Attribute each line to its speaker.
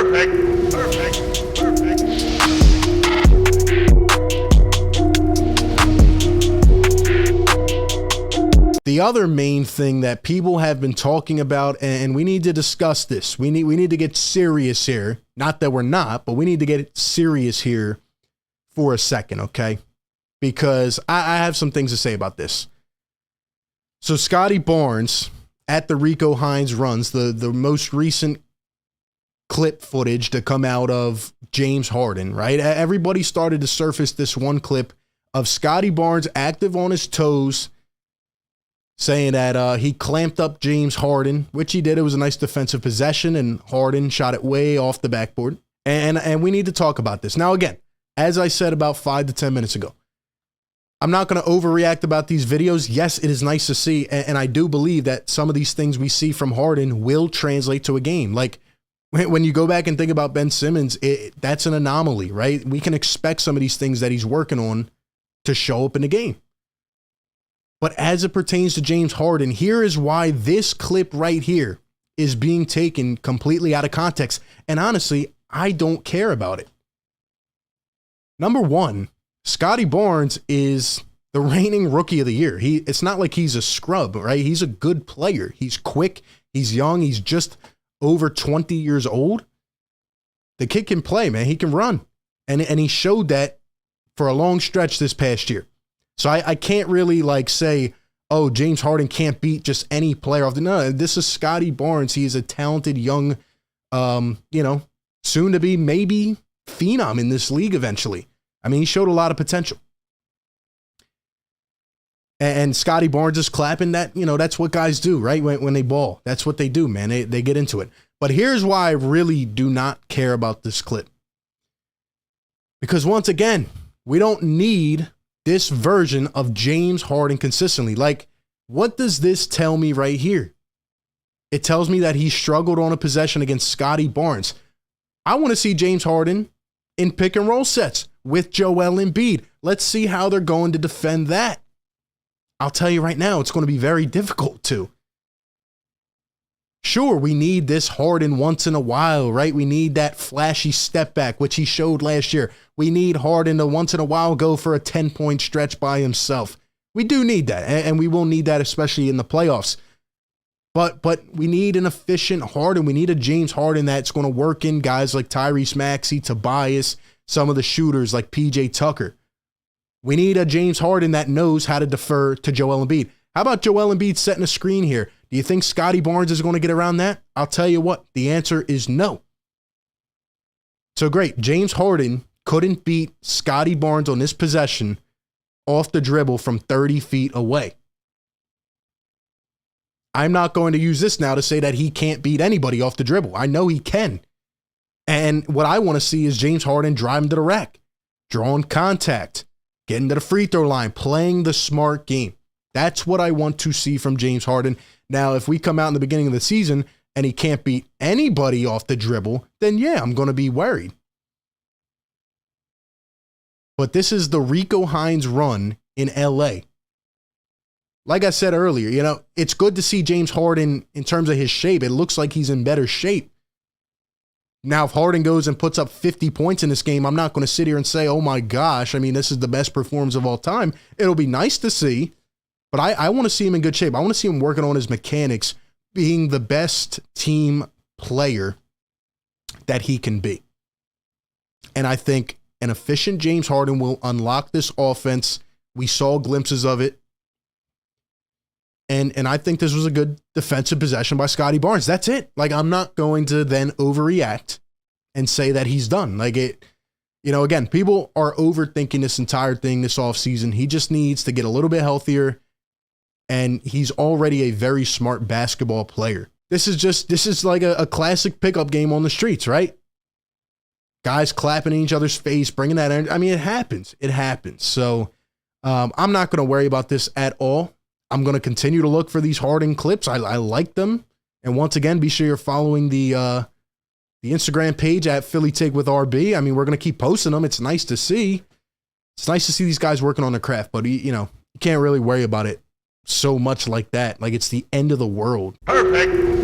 Speaker 1: Perfect. Perfect. Perfect.
Speaker 2: The other main thing that people have been talking about, and we need to discuss this. We need to get serious here. Not that we're not, but we need to get serious here for a second, okay? Because I have some things to say about this. So Scottie Barnes at the Rico Hines Runs, the most recent clip footage to come out of James Harden, right? Everybody started to surface this one clip of Scottie Barnes active on his toes, saying that he clamped up James Harden, which he did. It was a nice defensive possession, and Harden shot it way off the backboard. And we need to talk about this. Now, again, as I said about 5 to 10 minutes ago, I'm not going to overreact about these videos. Yes, it is nice to see, and I do believe that some of these things we see from Harden will translate to a game. Like, when you go back and think about Ben Simmons, that's an anomaly, right? We can expect some of these things that he's working on to show up in the game. But as it pertains to James Harden, here is why this clip right here is being taken completely out of context. And honestly, I don't care about it. Number one, Scottie Barnes is the reigning rookie of the year. It's not like he's a scrub, right? He's a good player. He's quick. He's young. He's just over 20 years old. The kid can play, man. He can run. And he showed that for a long stretch this past year. So I can't really like say, oh, James Harden can't beat just any player off the. No, this is Scottie Barnes. He is a talented young, soon to be maybe phenom in this league eventually. I mean, he showed a lot of potential. And Scottie Barnes is clapping that, that's what guys do, right? When they ball, that's what they do, man. They get into it. But here's why I really do not care about this clip. Because once again, we don't need this version of James Harden consistently. Like, what does this tell me right here? It tells me that he struggled on a possession against Scottie Barnes. I want to see James Harden in pick and roll sets with Joel Embiid. Let's see how they're going to defend that. I'll tell you right now, it's going to be very difficult to. Sure, we need this Harden once in a while, right? We need that flashy step back, which he showed last year. We need Harden to once in a while go for a 10-point stretch by himself. We do need that, and we will need that, especially in the playoffs. But we need an efficient Harden. We need a James Harden that's going to work in guys like Tyrese Maxey, Tobias, some of the shooters like PJ Tucker. We need a James Harden that knows how to defer to Joel Embiid. How about Joel Embiid setting a screen here? Do you think Scottie Barnes is going to get around that? I'll tell you what, the answer is no. So great, James Harden couldn't beat Scottie Barnes on this possession off the dribble from 30 feet away. I'm not going to use this now to say that he can't beat anybody off the dribble. I know he can. And what I want to see is James Harden driving to the rack, drawing contact, getting to the free throw line, playing the smart game. That's what I want to see from James Harden. Now, if we come out in the beginning of the season and he can't beat anybody off the dribble, then yeah, I'm going to be worried. But this is the Rico Hines run in LA. Like I said earlier, it's good to see James Harden in terms of his shape. It looks like he's in better shape. Now, if Harden goes and puts up 50 points in this game, I'm not going to sit here and say, oh my gosh, this is the best performance of all time. It'll be nice to see, but I want to see him in good shape. I want to see him working on his mechanics, being the best team player that he can be. And I think an efficient James Harden will unlock this offense. We saw glimpses of it. And I think this was a good defensive possession by Scottie Barnes. That's it. Like, I'm not going to then overreact and say that he's done. Like, again, people are overthinking this entire thing this offseason. He just needs to get a little bit healthier, and he's already a very smart basketball player. This is like a classic pickup game on the streets, right? Guys clapping in each other's face, bringing that energy. It happens. It happens. So I'm not going to worry about this at all. I'm going to continue to look for these Harden clips. I like them. And once again, be sure you're following the Instagram page at Philly Take with RB. We're going to keep posting them. It's nice to see. It's nice to see these guys working on their craft, but you can't really worry about it so much like that. Like, it's the end of the world.
Speaker 1: Perfect.